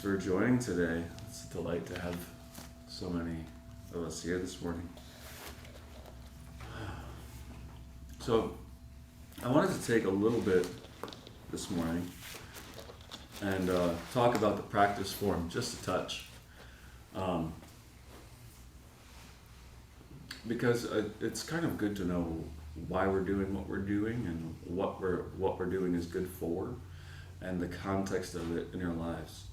for joining today. It's a delight to have so many of us here this morning. So, I wanted to take a little bit this morning and talk about the practice form just a touch. Because it's kind of good to know why we're doing what we're doing and what we're doing is good for, and the context of it in our lives.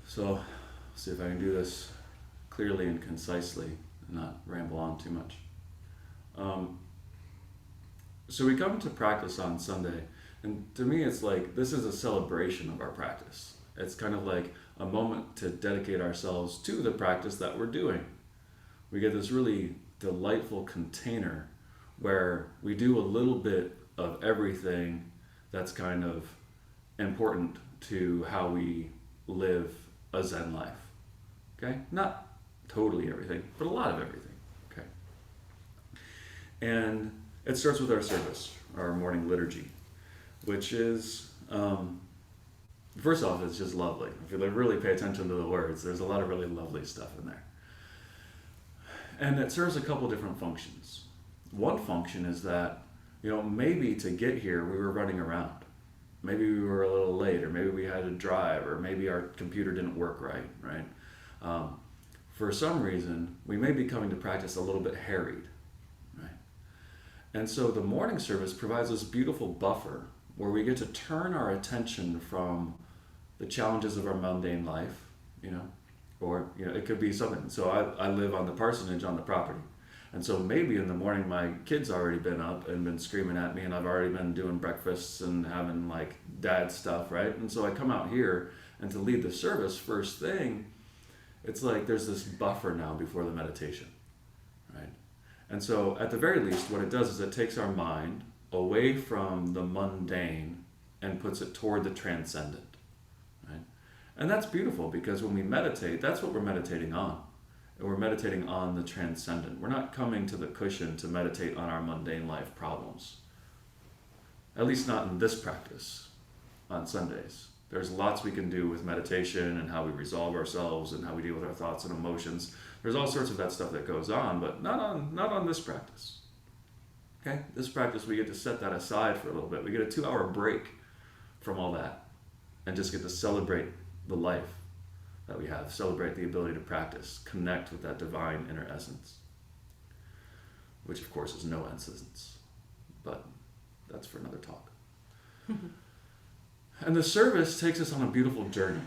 So, see if I can do this clearly and concisely and not ramble on too much. So we come to practice on Sunday, and to me it's like this is a celebration of our practice. It's kind of like a moment to dedicate ourselves to the practice that we're doing. We get this really delightful container where we do a little bit of everything that's kind of important to how we live a Zen life. Okay? Not totally everything, but a lot of everything. Okay? And it starts with our service, our morning liturgy, which is, first off, it's just lovely. If you really pay attention to the words, there's a lot of really lovely stuff in there. And it serves a couple different functions. One function is that, maybe to get here we were running around. Maybe we were a little late, or maybe we had to drive, or maybe our computer didn't work right? For some reason, we may be coming to practice a little bit harried, right? And so the morning service provides this beautiful buffer where we get to turn our attention from the challenges of our mundane life, or it could be something. So I live on the parsonage on the property. And so maybe in the morning my kid's already been up and been screaming at me, and I've already been doing breakfasts and having like dad stuff, right? And so I come out here, and to lead the service first thing, it's like there's this buffer now before the meditation, right? And so at the very least, what it does is it takes our mind away from the mundane and puts it toward the transcendent, right? And that's beautiful, because when we meditate, that's what we're meditating on. And we're meditating on the transcendent. We're not coming to the cushion to meditate on our mundane life problems. At least not in this practice on Sundays. There's lots we can do with meditation and how we resolve ourselves and how we deal with our thoughts and emotions. There's all sorts of that stuff that goes on, but not on this practice. Okay? This practice, we get to set that aside for a little bit. We get a 2-hour break from all that and just get to celebrate the life that we have, celebrate the ability to practice, connect with that divine inner essence, which of course is no essence, but that's for another talk. And the service takes us on a beautiful journey.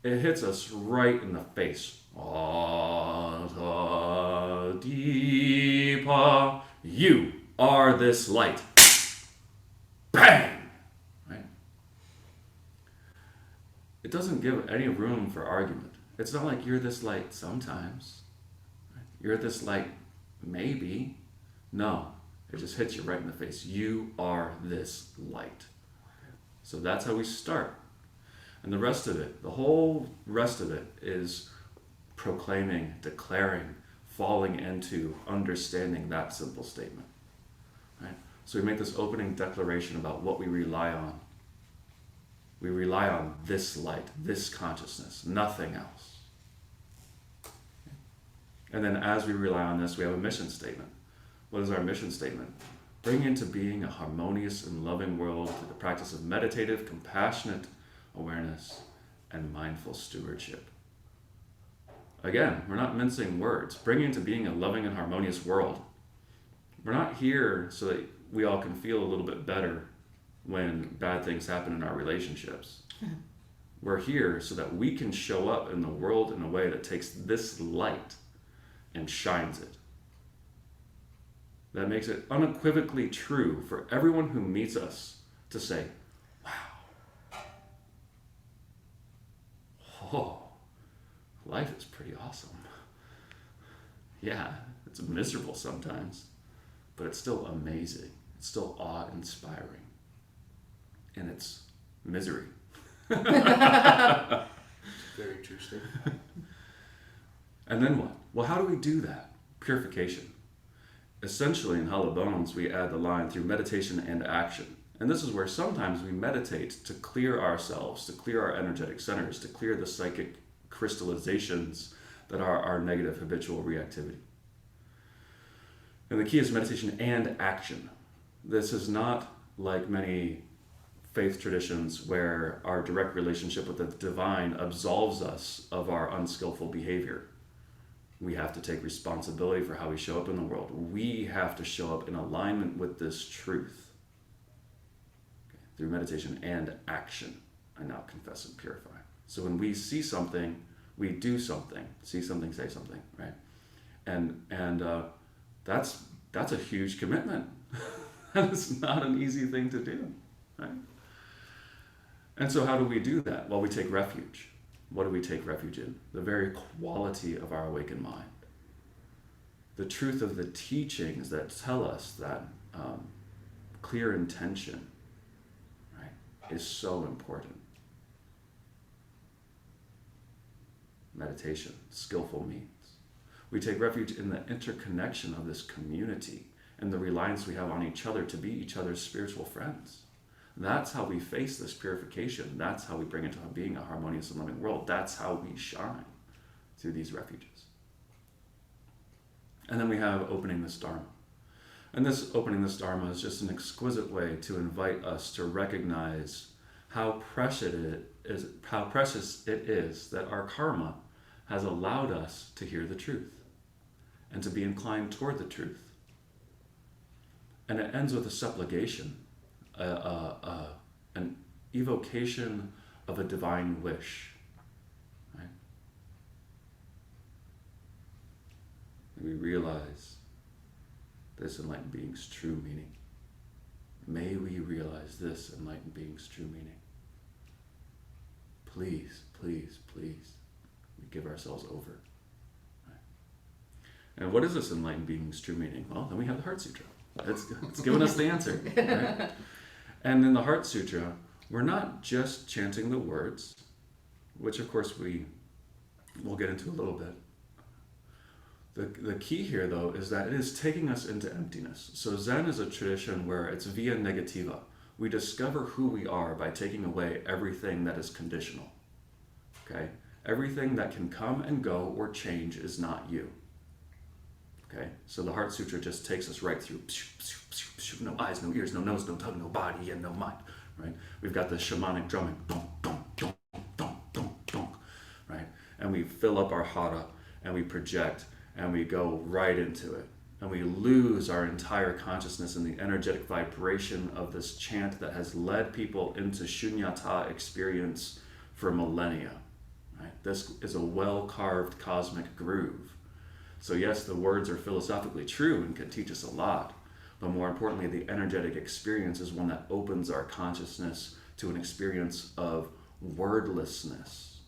It hits us right in the face. Ata Deepa, you are this light. Bang! It doesn't give any room for argument. It's not like you're this light sometimes. You're this light maybe. No, it just hits you right in the face. You are this light. So that's how we start. And the rest of it, the whole rest of it is proclaiming, declaring, falling into understanding that simple statement. Right? So we make this opening declaration about what we rely on. We rely on this light, this consciousness, nothing else. And then as we rely on this, we have a mission statement. What is our mission statement? Bring into being a harmonious and loving world through the practice of meditative, compassionate awareness and mindful stewardship. Again, we're not mincing words. Bring into being a loving and harmonious world. We're not here so that we all can feel a little bit better when bad things happen in our relationships. We're here so that we can show up in the world in a way that takes this light and shines it. That makes it unequivocally true for everyone who meets us to say, wow, oh, life is pretty awesome. Yeah, it's miserable sometimes, but it's still amazing. It's still awe-inspiring. And it's misery. Very true statement. And then what? Well, how do we do that? Purification. Essentially, in Hollow Bones, we add the line through meditation and action. And this is where sometimes we meditate to clear ourselves, to clear our energetic centers, to clear the psychic crystallizations that are our negative habitual reactivity. And the key is meditation and action. This is not like many faith traditions where our direct relationship with the divine absolves us of our unskillful behavior. We have to take responsibility for how we show up in the world. We have to show up in alignment with this truth. Through meditation and action, I now confess and purify. So when we see something, we do something. See something, say something, right? And that's a huge commitment. That is not an easy thing to do, right? And so how do we do that? Well, we take refuge. What do we take refuge in? The very quality of our awakened mind. The truth of the teachings that tell us that clear intention, is so important. Meditation, skillful means. We take refuge in the interconnection of this community and the reliance we have on each other to be each other's spiritual friends. That's how we face this purification. That's how we bring into being a harmonious and loving world. That's how we shine through these refuges. And then we have opening this Dharma. And this opening this Dharma is just an exquisite way to invite us to recognize how precious it is that our karma has allowed us to hear the truth and to be inclined toward the truth. And it ends with a supplication, an evocation of a divine wish. Right? And we realize this enlightened being's true meaning. May we realize this enlightened being's true meaning. Please, please, please, we give ourselves over. Right? And what is this enlightened being's true meaning? Well, then we have the Heart Sutra. It's given us the answer. Right? And in the Heart Sutra, we're not just chanting the words, which of course we'll get into a little bit. The key here, though, is that it is taking us into emptiness. So Zen is a tradition where it's via negativa. We discover who we are by taking away everything that is conditional. Okay? Everything that can come and go or change is not you. Okay? So the Heart Sutra just takes us right through. No eyes, no ears, no nose, no tongue, no body, and no mind. Right? We've got the shamanic drumming. Donk, donk, donk, donk, donk, donk. Right? And we fill up our hara and we project. And we go right into it. And we lose our entire consciousness in the energetic vibration of this chant that has led people into shunyata experience for millennia. Right? This is a well-carved cosmic groove. So yes, the words are philosophically true and can teach us a lot. But more importantly, the energetic experience is one that opens our consciousness to an experience of wordlessness.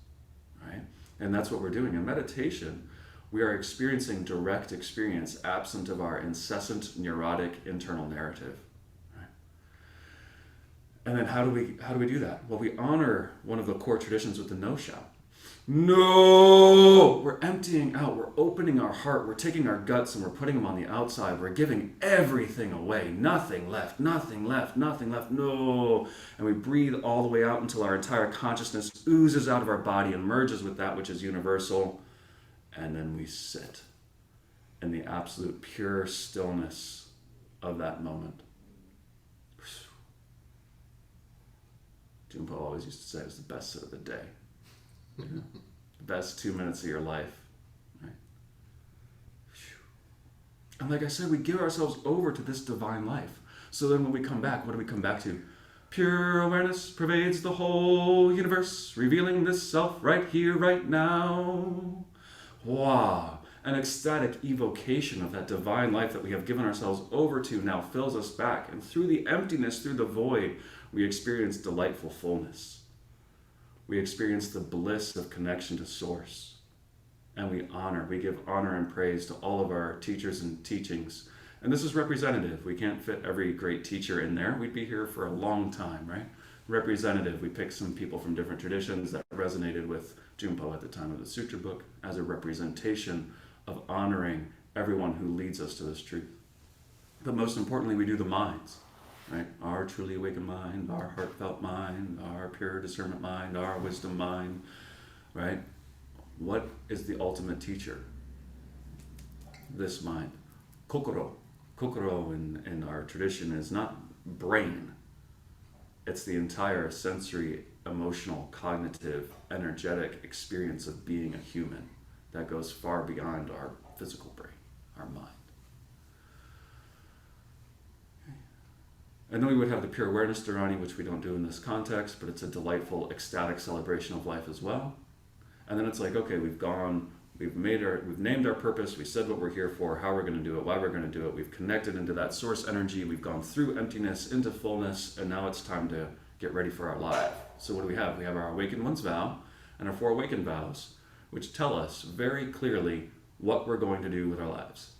Right? And that's what we're doing. In meditation, we are experiencing direct experience absent of our incessant neurotic internal narrative. Right? And then how do we do that? Well, we honor one of the core traditions with the no shout. No! We're emptying out. We're opening our heart. We're taking our guts and we're putting them on the outside. We're giving everything away. Nothing left. Nothing left. Nothing left. No! And we breathe all the way out until our entire consciousness oozes out of our body and merges with that which is universal. And then we sit in the absolute pure stillness of that moment. Junpo always used to say it was the best sit of the day. The best 2 minutes of your life. Right? And like I said, we give ourselves over to this divine life. So then when we come back, what do we come back to? Pure awareness pervades the whole universe, revealing this self right here, right now. Wow, an ecstatic evocation of that divine life that we have given ourselves over to now fills us back. And through the emptiness, through the void, we experience delightful fullness. We experience the bliss of connection to Source. And we give honor and praise to all of our teachers and teachings. And this is representative. We can't fit every great teacher in there. We'd be here for a long time, right? Representative. We picked some people from different traditions that resonated with Junpo at the time of the Sutra book as a representation of honoring everyone who leads us to this truth. But most importantly, we do the minds. right? Our truly awakened mind, our heartfelt mind, our pure discernment mind, our wisdom mind, right? What is the ultimate teacher? This mind. Kokoro. Kokoro in our tradition is not brain. It's the entire sensory, emotional, cognitive, energetic experience of being a human that goes far beyond our physical brain, our mind. And then we would have the pure awareness Dharani, which we don't do in this context, but it's a delightful, ecstatic celebration of life as well. And then it's like, okay, we've named our purpose, we said what we're here for, how we're going to do it, why we're going to do it, we've connected into that source energy, we've gone through emptiness into fullness, and now it's time to get ready for our life. So what do we have? We have our Awakened One's vow and our 4 awakened vows, which tell us very clearly what we're going to do with our lives.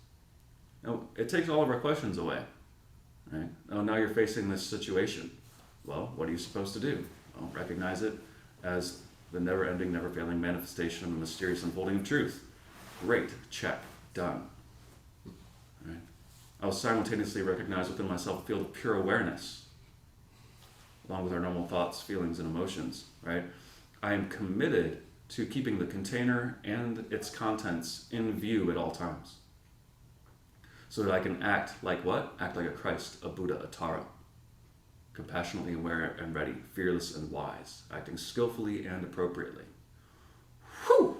Now, it takes all of our questions away. Right? Oh, now you're facing this situation. Well, what are you supposed to do? Well, recognize it as the never-ending, never-failing manifestation of the mysterious unfolding of truth. Great. Check. Done. Right? I'll simultaneously recognize within myself a field of pure awareness, along with our normal thoughts, feelings, and emotions. Right? I am committed to keeping the container and its contents in view at all times, so that I can act like what? Act like a Christ, a Buddha, a Tara. Compassionately aware and ready, fearless and wise, acting skillfully and appropriately. Whew!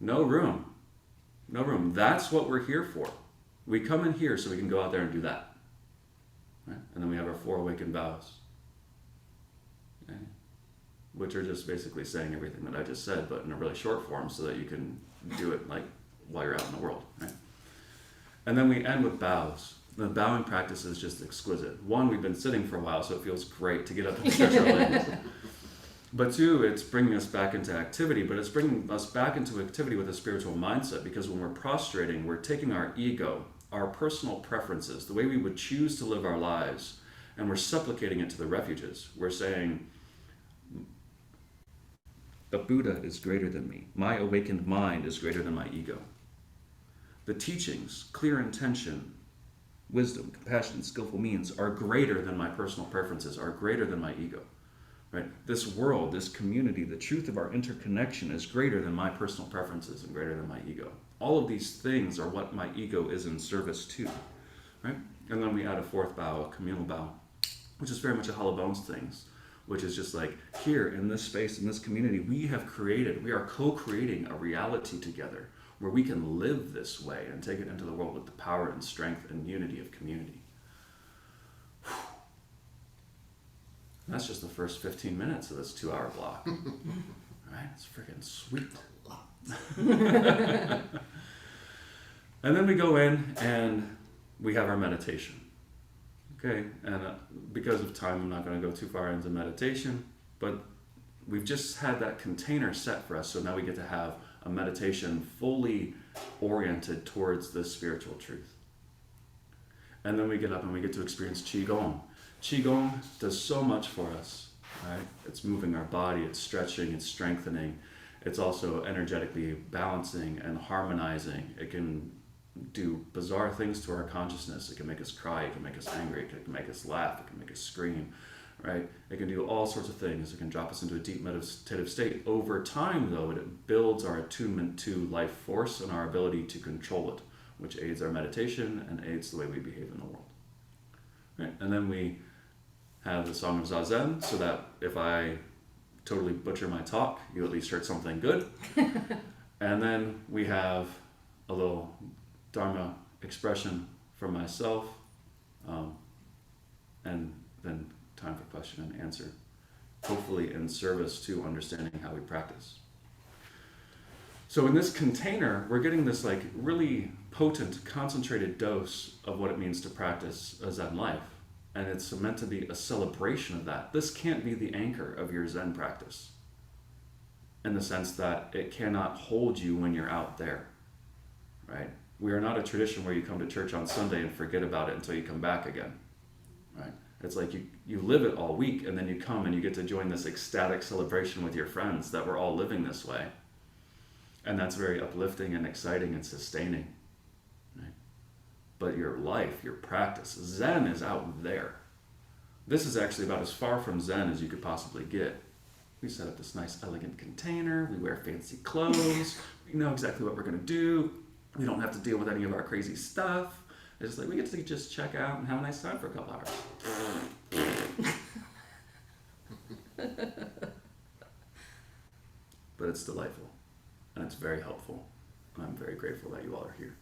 No room. No room. That's what we're here for. We come in here so we can go out there and do that. Right? And then we have our 4 awakened vows. Okay? Which are just basically saying everything that I just said, but in a really short form so that you can do it like while you're out in the world. Right? And then we end with bows. The bowing practice is just exquisite. 1, we've been sitting for a while, so it feels great to get up and stretch our legs. But 2, it's bringing us back into activity, but it's bringing us back into activity with a spiritual mindset, because when we're prostrating, we're taking our ego, our personal preferences, the way we would choose to live our lives, and we're supplicating it to the refuges. We're saying, the Buddha is greater than me. My awakened mind is greater than my ego. The teachings, clear intention, wisdom, compassion, skillful means are greater than my personal preferences, are greater than my ego. Right? This world, this community, the truth of our interconnection is greater than my personal preferences and greater than my ego. All of these things are what my ego is in service to. Right? And then we add a 4th vow, a communal vow, which is very much a Hollow Bones things, which is just like, here in this space, in this community, we are co-creating a reality together where we can live this way and take it into the world with the power and strength and unity of community. And that's just the first 15 minutes of this 2-hour block. Right? It's freaking sweet. And then we go in and we have our meditation. Okay, and because of time, I'm not going to go too far into meditation, but we've just had that container set for us, so now we get to have a meditation fully oriented towards this spiritual truth. And then we get up and we get to experience Qigong. Qigong does so much for us, right? It's moving our body, it's stretching, it's strengthening. It's also energetically balancing and harmonizing. It can do bizarre things to our consciousness. It can make us cry, it can make us angry, it can make us laugh, it can make us scream. Right? It can do all sorts of things. It can drop us into a deep meditative state. Over time, though, it builds our attunement to life force and our ability to control it, which aids our meditation and aids the way we behave in the world. Right? And then we have the Song of Zazen, so that if I totally butcher my talk, you at least heard something good. And then we have a little Dharma expression from myself, and then time for question and answer, hopefully in service to understanding how we practice. So in this container, we're getting this like really potent, concentrated dose of what it means to practice a Zen life. And it's meant to be a celebration of that. This can't be the anchor of your Zen practice, in the sense that it cannot hold you when you're out there, right? We are not a tradition where you come to church on Sunday and forget about it until you come back again, right? It's like you live it all week, and then you come and you get to join this ecstatic celebration with your friends that we're all living this way. And that's very uplifting and exciting and sustaining, right? but your life, your practice. Zen is out there. This is actually about as far from Zen as you could possibly get. We set up this nice, elegant container. We wear fancy clothes. We know exactly what we're going to do. We don't have to deal with any of our crazy stuff. It's just like we get to just check out and have a nice time for a couple hours. But it's delightful, and it's very helpful. I'm very grateful that you all are here.